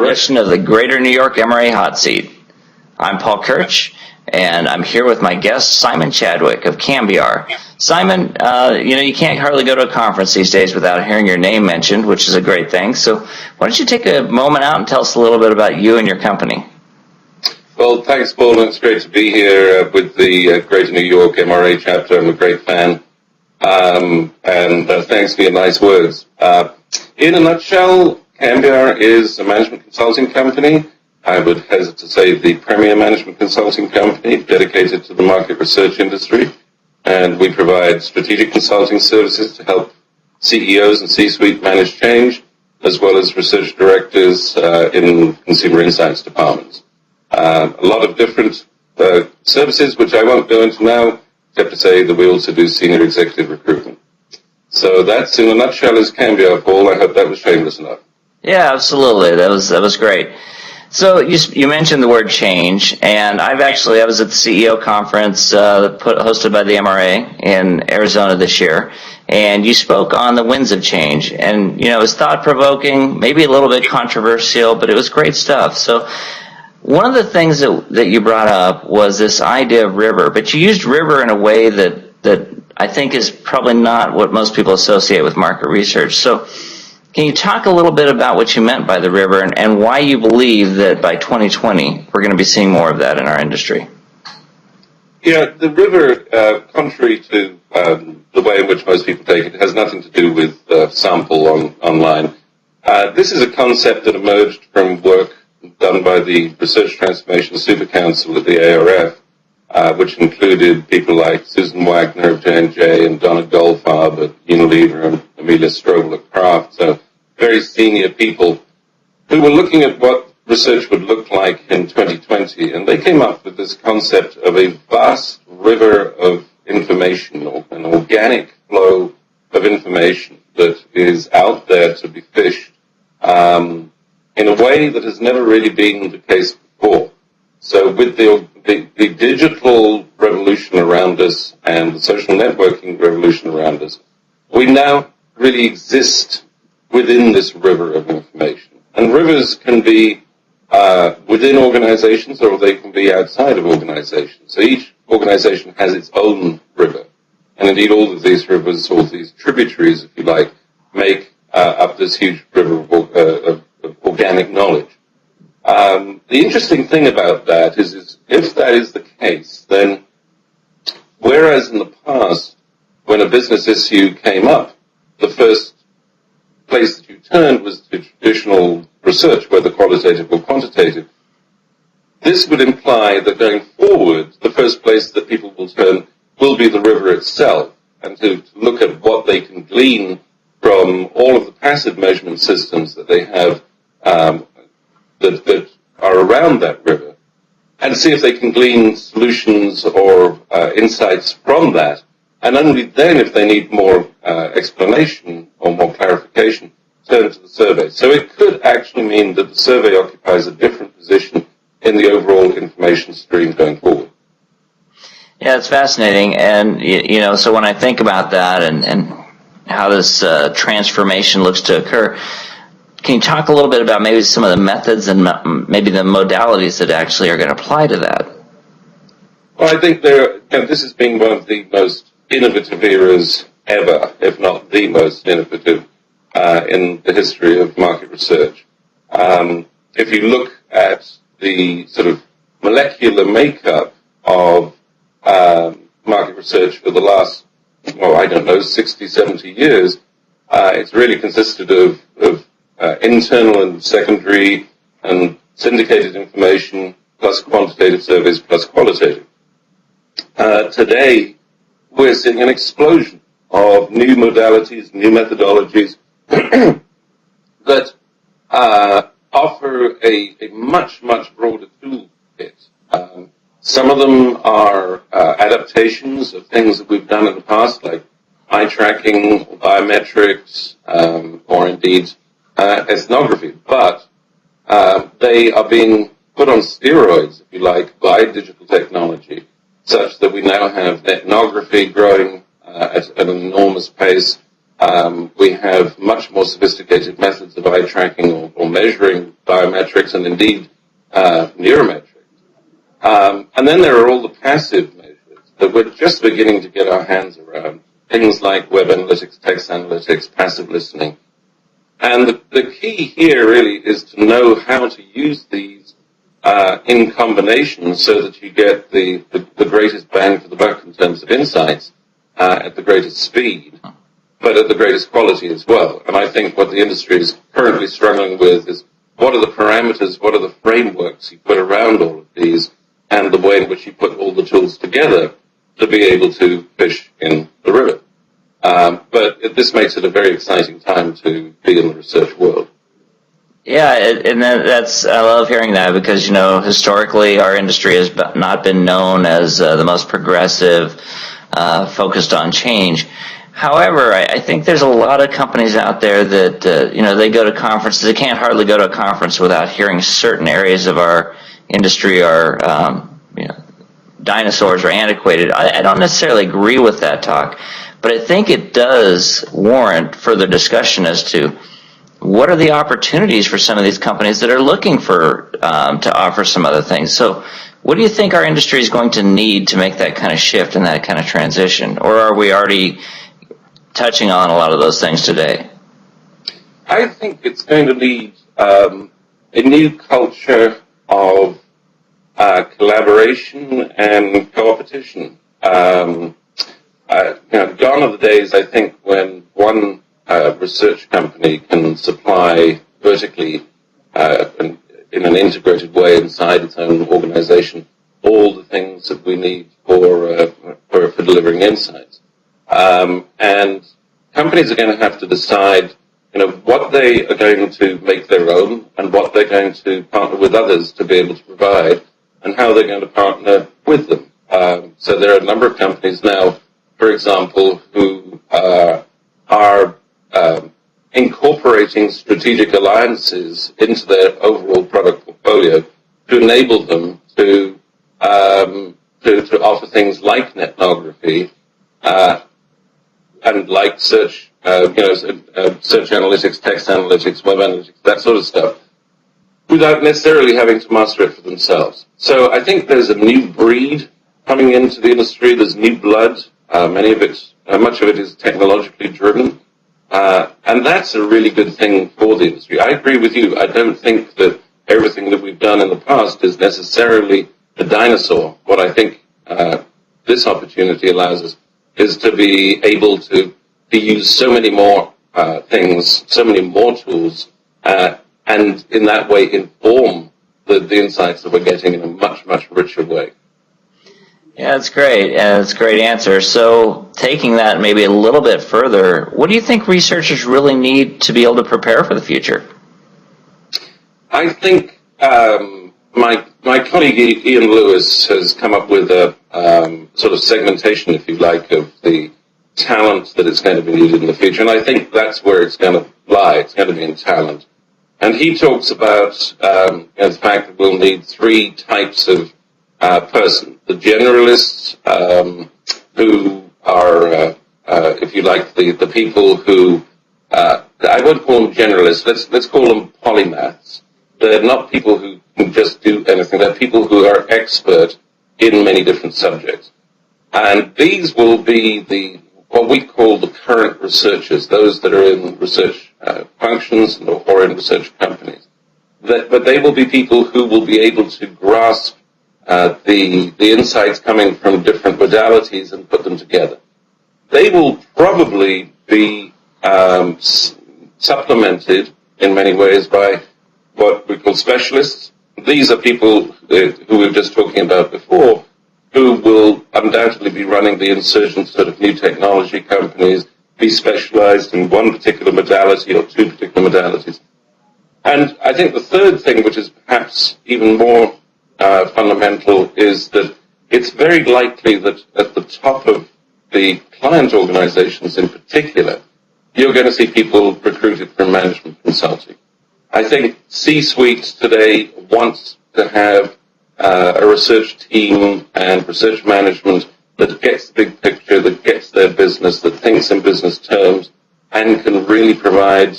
edition of the Greater New York MRA Hot Seat. I'm Paul Kirch, and I'm here with my guest, Simon Chadwick of Cambiar. Simon, you can't hardly go to a conference these days without hearing your name mentioned, which is a great thing. So why don't you take a moment out and tell us a little bit about you and your company? Well, thanks, Paul. It's great to be here with the Greater New York MRA chapter. I'm a great fan. And thanks for your nice words. In a nutshell, Cambiar is a management consulting company. I would hesitate to say the premier management consulting company dedicated to the market research industry. And we provide strategic consulting services to help CEOs and C-suite manage change, as well as research directors in consumer insights departments. A lot of different services, which I won't go into now, except to say that we also do senior executive recruitment. So that's, in a nutshell, is Cambiar, Paul. I hope that was shameless enough. Yeah, absolutely. That was great. So you mentioned the word change, and I was at the CEO conference hosted by the MRA in Arizona this year, and you spoke on the winds of change. And, it was thought-provoking, maybe a little bit controversial, but it was great stuff. So one of the things that you brought up was this idea of river, but you used river in a way that I think is probably not what most people associate with market research. So can you talk a little bit about what you meant by the river and why you believe that by 2020 we're going to be seeing more of that in our industry? Yeah, the river, contrary to the way in which most people take it, has nothing to do with sample online. This is a concept that emerged from work done by the Research Transformation Super Council at the ARF, which included people like Susan Wagner of J&J and Donna Goldfarb at Unilever and Amelia Strobel at Kraft. So very senior people who were looking at what research would look like in 2020. And they came up with this concept of a vast river of information, or an organic flow of information that is out there to be fished in a way that has never really been the case before. So with the digital revolution around us and the social networking revolution around us, we now really exist within this river of information. And rivers can be within organizations or they can be outside of organizations. So each organization has its own river. And indeed all of these rivers, all these tributaries, if you like, make up this huge river of organic knowledge. The interesting thing about that is if that is the case, then whereas in the past, when a business issue came up, the first place that you turned was to traditional research, whether qualitative or quantitative, this would imply that going forward, the first place that people will turn will be the river itself, and to look at what they can glean from all of the passive measurement systems that they have that are around that river, and see if they can glean solutions or insights from that. And only then, if they need more explanation or more clarification, turn to the survey. So it could actually mean that the survey occupies a different position in the overall information stream going forward. Yeah, it's fascinating. And, so when I think about that and how this transformation looks to occur, can you talk a little bit about maybe some of the methods and maybe the modalities that actually are going to apply to that? Well, I think this has been one of the most innovative eras ever, if not the most innovative in the history of market research. If you look at the sort of molecular makeup of market research for the last, 60, 70 years, it's really consisted of internal and secondary and syndicated information plus quantitative surveys plus qualitative. Today, we're seeing an explosion of new modalities, new methodologies that offer a much, much broader toolkit. Some of them are adaptations of things that we've done in the past, like eye tracking, or biometrics, or indeed ethnography. But they are being put on steroids, if you like, by digital technology, such that we now have ethnography growing at an enormous pace. We have much more sophisticated methods of eye tracking or measuring biometrics and indeed neurometrics. And then there are all the passive measures that we're just beginning to get our hands around. Things like web analytics, text analytics, passive listening. And the key here really is to know how to use these in combination so that you get the greatest bang for the buck in terms of insights at the greatest speed, but at the greatest quality as well. And I think what the industry is currently struggling with is what are the parameters, what are the frameworks you put around all of these, and the way in which you put all the tools together to be able to fish in the river. But this makes it a very exciting time to be in the research world. Yeah, and that's, I love hearing that because, you know, historically our industry has not been known as the most progressive, focused on change. However, I think there's a lot of companies out there that, you know, they go to conferences. They can't hardly go to a conference without hearing certain areas of our industry are, you know, dinosaurs or antiquated. I don't necessarily agree with that talk, but I think it does warrant further discussion as to what are the opportunities for some of these companies that are looking for to offer some other things. So what do you think our industry is going to need to make that kind of shift and that kind of transition? Or are we already touching on a lot of those things today? I think it's going to need a new culture of collaboration and competition. You know, gone are the days, I think, when one research company can supply vertically in an integrated way inside its own organization all the things that we need for delivering insights. And companies are going to have to decide, you know, what they are going to make their own and what they're going to partner with others to be able to provide and how they're going to partner with them. So there are a number of companies now, for example, who are incorporating strategic alliances into their overall product portfolio to enable them to offer things like netnography and like search, search analytics, text analytics, web analytics, that sort of stuff, without necessarily having to master it for themselves. So I think there's a new breed coming into the industry. There's new blood. Much of it is technologically driven. And that's a really good thing for the industry. I agree with you. I don't think that everything that we've done in the past is necessarily a dinosaur. What I think this opportunity allows us is to be able to use so many more things, so many more tools, and in that way inform the insights that we're getting in a much, much richer way. Yeah, that's great. That's a great answer. So taking that maybe a little bit further, what do you think researchers really need to be able to prepare for the future? I think my colleague Ian Lewis has come up with a sort of segmentation, if you like, of the talent that is going to be needed in the future. And I think that's where it's going to lie. It's going to be in talent. And he talks about the fact that we'll need three types of person. The generalists, who are, if you like, the people who, I won't call them generalists, let's call them polymaths. They're not people who can just do anything. They're people who are expert in many different subjects. And these will be what we call the current researchers, those that are in research functions or in research companies. But they will be people who will be able to grasp the insights coming from different modalities and put them together. They will probably be supplemented in many ways by what we call specialists. These are people who we were just talking about before, who will undoubtedly be running the insurgent sort of new technology companies, be specialized in one particular modality or two particular modalities. And I think the third thing, which is perhaps even more fundamental, is that it's very likely that at the top of the client organizations in particular, you're going to see people recruited from management consulting. I think C-suite today wants to have a research team and research management that gets the big picture, that gets their business, that thinks in business terms, and can really provide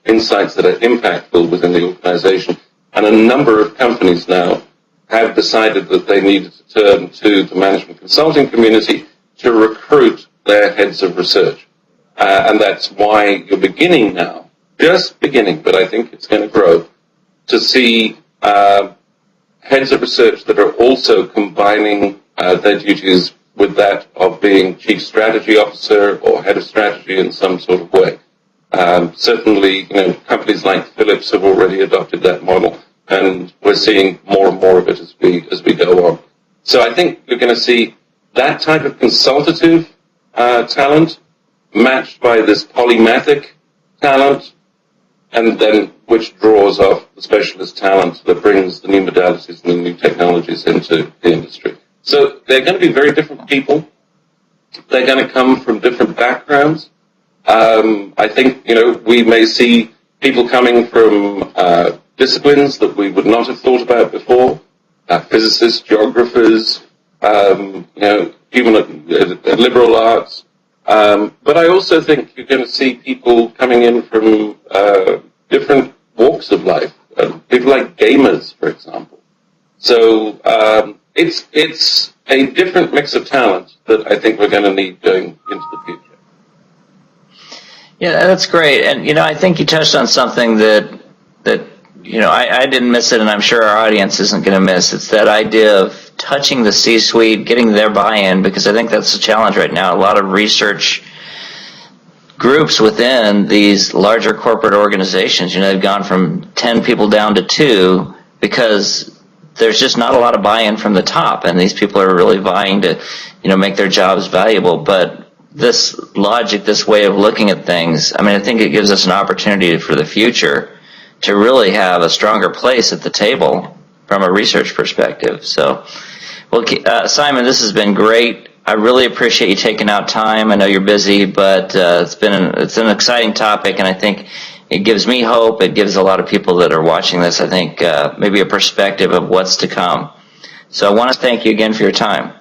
insights that are impactful within the organization. And a number of companies now have decided that they needed to turn to the management consulting community to recruit their heads of research. And that's why you're beginning now, just beginning, but I think it's going to grow, to see heads of research that are also combining their duties with that of being chief strategy officer or head of strategy in some sort of way. Certainly, companies like Philips have already adopted that model, and we're seeing more and more of it as we go on. So I think you're going to see that type of consultative talent matched by this polymathic talent, and then which draws off the specialist talent that brings the new modalities and the new technologies into the industry. So they're going to be very different people. They're going to come from different backgrounds. I think, we may see people coming from disciplines that we would not have thought about before, physicists, geographers, liberal arts. But I also think you're going to see people coming in from different walks of life, people like gamers, for example. So it's a different mix of talent that I think we're going to need going into the future. Yeah, that's great. And, I think you touched on something that I didn't miss it, and I'm sure our audience isn't going to miss. It's that idea of touching the C-suite, getting their buy-in, because I think that's the challenge right now. A lot of research groups within these larger corporate organizations, they've gone from 10 people down to 2 because there's just not a lot of buy-in from the top, and these people are really vying to, make their jobs valuable. But this logic, this way of looking at things, I think it gives us an opportunity for the future to really have a stronger place at the table from a research perspective. So, well, Simon, this has been great. I really appreciate you taking out time. I know you're busy, but it's an exciting topic, and I think it gives me hope. It gives a lot of people that are watching this, I think, maybe a perspective of what's to come. So I want to thank you again for your time.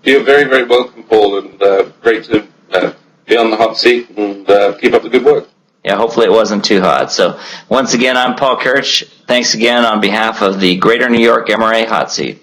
You're very, very welcome, Paul, and great to be on the hot seat and keep up the good work. Yeah, hopefully it wasn't too hot. So once again, I'm Paul Kirch. Thanks again on behalf of the Greater New York MRA Hot Seat.